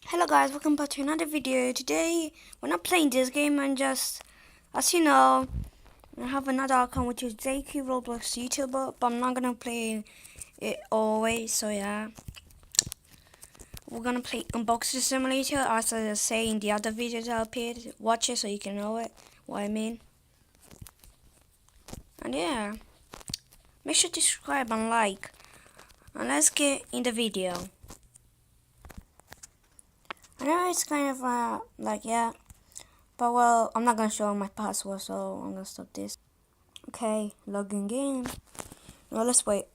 Hello guys, welcome back to another video. Today we're not playing this game, and just as you know, I have another account which is JQ Roblox YouTuber, but I'm not gonna play it always. So yeah, we're gonna play Unboxing Simulator as I say in the other videos that I appeared. Watch it so you can know what I mean. And yeah, make sure to subscribe and like, and let's get in the video. I know it's kind of yeah. But well, I'm not gonna show my password, so I'm gonna stop this. Okay, logging in. Now let's wait.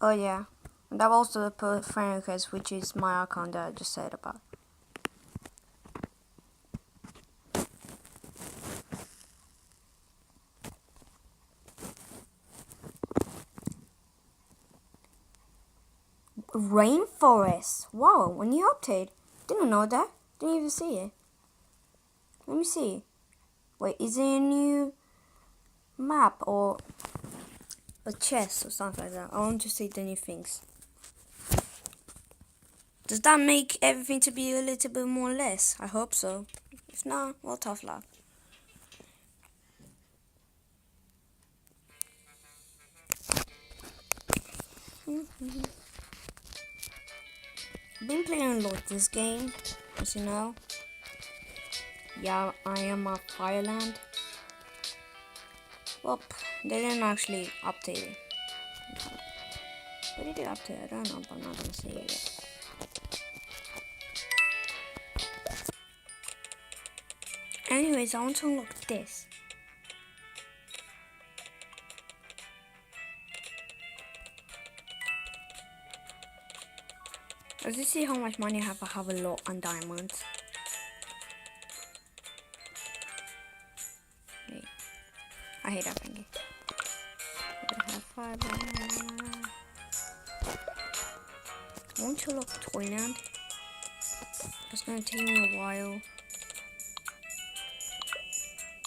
Oh yeah, and I've also put friend request, which is my account that I just said about. Rainforest. Wow, when you update, didn't know that. Didn't even see it. Let me see. Wait, is it a new map or a chest or something like that? I want to see the new things. Does that make everything to be a little bit more or less? I hope so. If not, well, tough luck. I've been playing a lot this game, as you know. Yeah, I am a Fireland. Well, they didn't actually update it. What did they update? I don't know, but I'm not gonna say it yet. Anyways, I want to unlock this. As you see how much money I have a lot on diamonds. Wait, I hate that thingy. I have five. I want to unlock Toyland. It's gonna take me a while.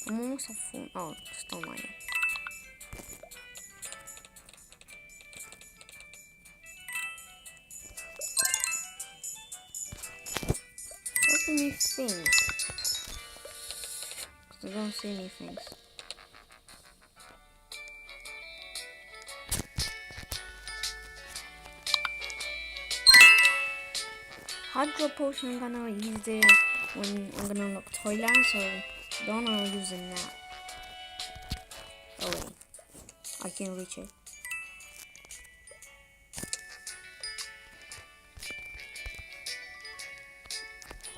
I'm almost at full. Oh, still not yet. What's the new thing? I don't see any things. Hydro potion, I'm gonna use it when I'm gonna unlock Toyland, so don't know using that. Oh wait, I can reach it.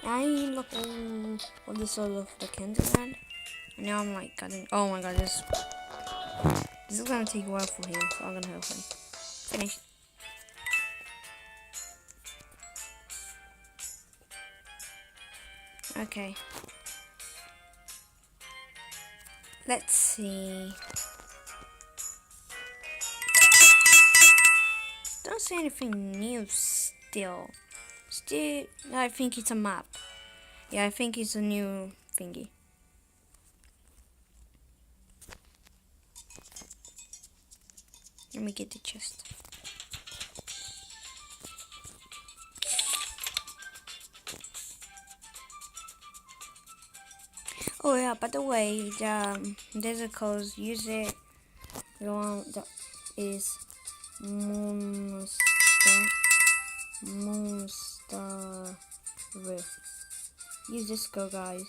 I unlock all this all of the Candyland, and now I'm like getting. Oh my god, this is gonna take a while for him, so I'm gonna help him. Finish. Okay. Let's see. Don't see anything new still. Still, I think it's a map. Yeah, I think it's a new thingy. Let me get the chest. Oh yeah, by the way, there's a code. Use it. The one that is Monster. Use this code, guys.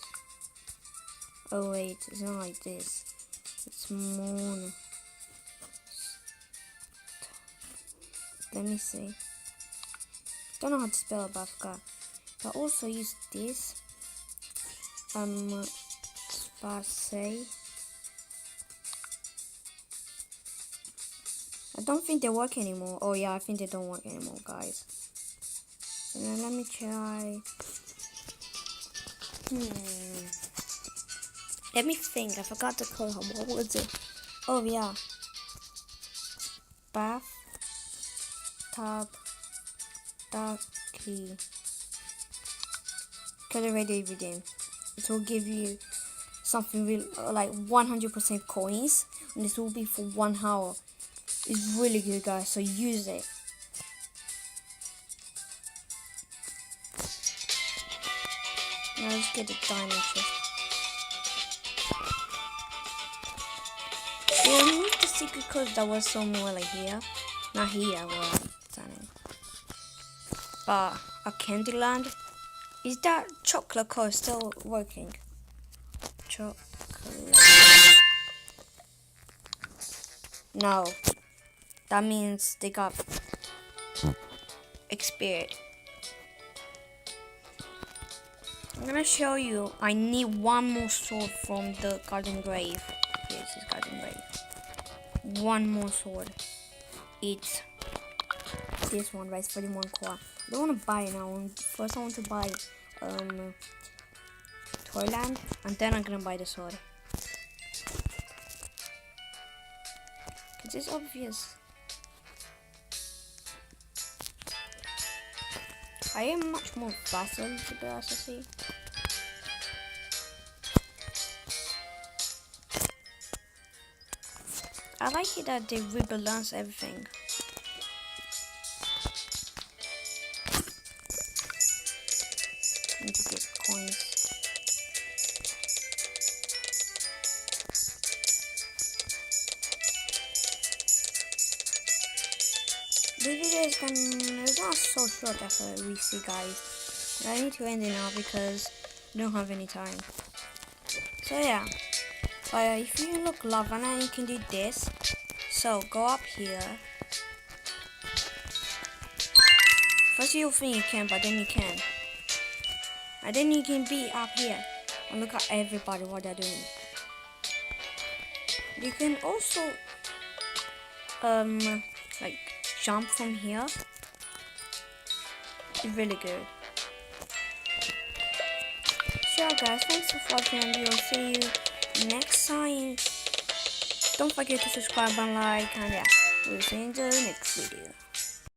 Oh wait, it's not like this. It's Moon. Let me see. Don't know how to spell it, but I forgot. But also use this. Space. I don't think they work anymore. Oh yeah, I think they don't work anymore, guys. And then let me try. Let me think. I forgot the code. What was it? Oh yeah. Bath. Tab. Key. Color ready every game. It will give you something real, like 100% coins, and this will be for 1 hour. is really good, guys, so use it. Now let's get the diamond chest. They removed the secret code that was somewhere like here. Not here, where I'm standing. But a Candyland. Is that chocolate code still working? Chocolate. No. That means they got expired. I'm gonna show you. I need one more sword from the garden grave. Here, this is garden grave. One more sword. It's this one, right? 41 core. I don't want to buy it now. First, I want to buy Toyland, and then I'm gonna buy the sword. Cause it's obvious. I am much more faster, to be honest, I see. I like it that they rebalance everything. Need to get coins. This video is not so short after we see, guys. I need to end it now because I don't have any time. So yeah, if you look lava now, you can do this. So go up here. First you'll think you can, but then you can. And then you can be up here and look at everybody what they're doing. You can also like jump from here. It's really good. So yeah, guys, thanks for watching and we'll see you next time. Don't forget to subscribe and like, and yeah, we'll see you in the next video.